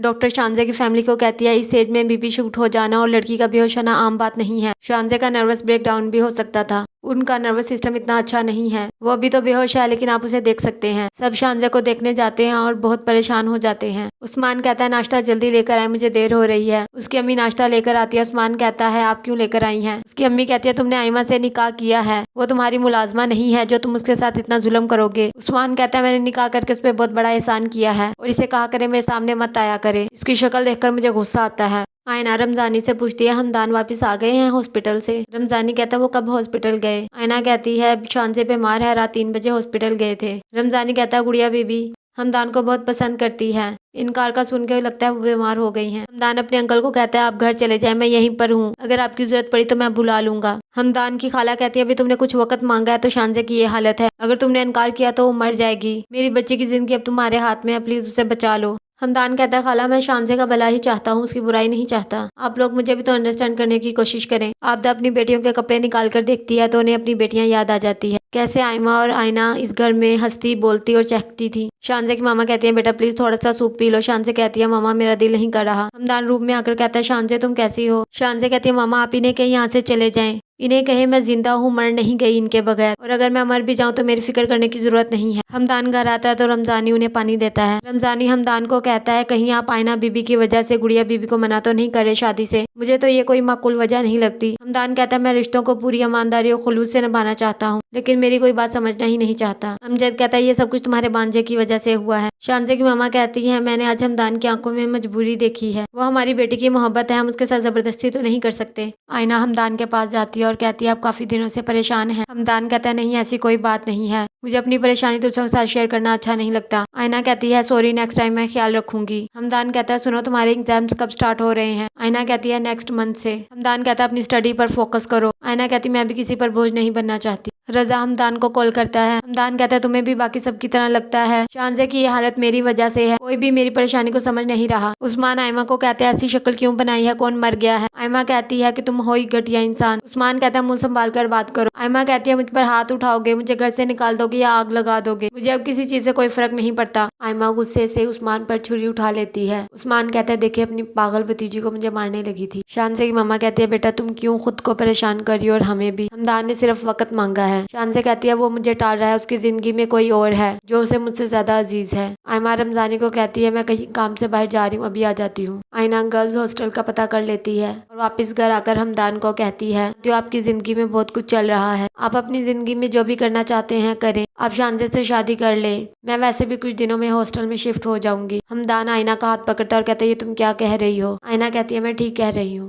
Doctor शानजे की family को कहती है इस एज में बीपी शूट हो जाना और लड़की का बेहोश होना आम बात नहीं है। शानजे का नर्वस ब्रेकडाउन भी हो सकता था। उनका नर्वस सिस्टम इतना अच्छा नहीं है। वो अभी तो बेहोश है लेकिन आप उसे देख सकते हैं। सब शानजे को देखने जाते हैं और बहुत परेशान हो जाते हैं। उस्मान कहता है नाश्ता जल्दी लेकर आए, मुझे देर हो रही है। उसकी अम्मी नाश्ता लेकर आती है। उस्मान कहता है आप क्यों लेकर आई हैं? उसकी अम्मी कहती है तुमने आयमा से निकाह किया है, वो तुम्हारी मुलाजमा नहीं है जो तुम उसके साथ इतना जुल्म करोगे। उस्मान कहता है मैंने निकाह करके उस पर बहुत बड़ा एहसान किया है और इसे कहा करे मेरे सामने मत आया करे। इसकी शक्ल देखकर मुझे गुस्सा आता है। आयना रमजानी से पूछती है हमदान वापस आ गए हैं हॉस्पिटल से? रमजानी कहता है वो कब हॉस्पिटल गए? आयना कहती है शानजे बीमार है, रात 3 बजे हॉस्पिटल गए थे। रमजानी कहता है गुड़िया बीबी हमदान को बहुत पसंद करती है। इनकार का सुन के लगता है वो बीमार हो गई हैं। हमदान अपने अंकल को कहता है आप घर चले जाएं, मैं यहीं पर हूँ, अगर आपकी जरूरत पड़ी तो मैं बुला लूंगा। हमदान की खाला कहती है अभी तुमने कुछ वक्त मांगा है तो शानजे की ये हालत है, अगर तुमने इनकार किया तो वो मर जाएगी। मेरी बच्ची की जिंदगी अब तुम्हारे हाथ में है, प्लीज उसे बचा लो। हमदान कहता है खाला मैं शानजे का भला ही चाहता हूँ, उसकी बुराई नहीं चाहता। आप लोग मुझे भी तो अंडरस्टैंड करने की कोशिश करें। आबदा अपनी बेटियों के कपड़े निकाल कर देखती है तो उन्हें अपनी बेटियां याद आ जाती है, कैसे आयमा और आयना इस घर में हंसती बोलती और चहकती थी। शानजे की मामा कहती है बेटा प्लीज थोड़ा सा सूप पी लो। शानजे कहती है मामा मेरा दिल नहीं कर रहा। हमदान रूम में आकर कहता है शानजे तुम कैसी हो? शानजे कहती है मामा आप इन्हें कहीं यहाँ से चले जाएं, इन्हें कहे मैं जिंदा हूँ, मर नहीं गई इनके बगैर, और अगर मैं मर भी जाऊँ तो मेरी फिक्र करने की जरूरत नहीं है। हमदान घर आता है तो रमजानी उन्हें पानी देता है। रमजानी हमदान को कहता है कहीं आप आयना बीबी की वजह से गुड़िया बीबी को मना तो नहीं करे शादी से? मुझे तो ये कोई माकूल वजह नहीं लगती। हमदान कहता है मैं रिश्तों को पूरी ईमानदारी और खुलूस से निभाना चाहता हूँ लेकिन मेरी कोई बात समझना ही नहीं चाहता। अमजद कहता है ये सब कुछ तुम्हारे बांझे की वजह से हुआ है। शानजे की मामा कहती है मैंने आज हमदान की आंखों में मजबूरी देखी है, वो हमारी बेटी की मोहब्बत है, हम उसके साथ जबरदस्ती तो नहीं कर सकते। आयना हमदान के पास जाती है और कहती है आप काफी दिनों से परेशान हैं। हमदान कहता है नहीं ऐसी कोई बात नहीं है, मुझे अपनी परेशानी तुझसे साथ शेयर करना अच्छा नहीं लगता। आयना कहती है सॉरी, नेक्स्ट टाइम मैं ख्याल रखूंगी। हमदान कहता है सुनो तुम्हारे एग्जाम्स कब स्टार्ट हो रहे हैं? आयना कहती है नेक्स्ट मंथ से। हमदान कहता है अपनी स्टडी पर फोकस करो। आयना कहती मैं भी किसी पर बोझ नहीं बनना चाहती। रजा हमदान को कॉल करता है। हमदान कहता है तुम्हें भी बाकी सबकी तरह लगता है शानजे की ये हालत मेरी वजह से है, कोई भी मेरी परेशानी को समझ नहीं रहा। उस्मान आयमा को कहते हैं ऐसी शक्ल क्यों बनाई है, कौन मर गया है? आयमा कहती है कि तुम हो ही घटिया इंसान। उस्मान कहता है मुंह संभाल कर बात करो। आयमा कहती है मुझ पर हाथ उठाओगे, मुझे घर से निकाल दोगे या आग लगा दोगे, मुझे अब किसी चीज से कोई फर्क नहीं पड़ता। आयमा गुस्से से उस्मान पर छुरी उठा लेती है। उस्मान कहता है देखिए अपनी पागल भतीजी को मुझे मारने लगी थी। शानजे की मामा कहती है बेटा तुम क्यों खुद को परेशान कर रही हो और हमें भी, हमदान ने सिर्फ वक्त मांगा है। शानजे कहती है वो मुझे टाल रहा है, उसकी जिंदगी में कोई और है जो उसे मुझसे ज्यादा अजीज है। आयमा रमजानी को कहती है मैं कहीं काम से बाहर जा रही हूँ, अभी आ जाती हूँ। आयना गर्ल्स हॉस्टल का पता कर लेती है और वापस घर आकर हमदान को कहती है जो आपकी जिंदगी में बहुत कुछ चल रहा है, आप अपनी जिंदगी में जो भी करना चाहते हैं करें, आप शानजे से शादी कर ले, मैं वैसे भी कुछ दिनों में हॉस्टल में शिफ्ट हो जाऊंगी। हमदान आयना का हाथ पकड़ता और कहता है ये तुम क्या कह रही हो? आयना कहती है मैं ठीक कह रही हूँ।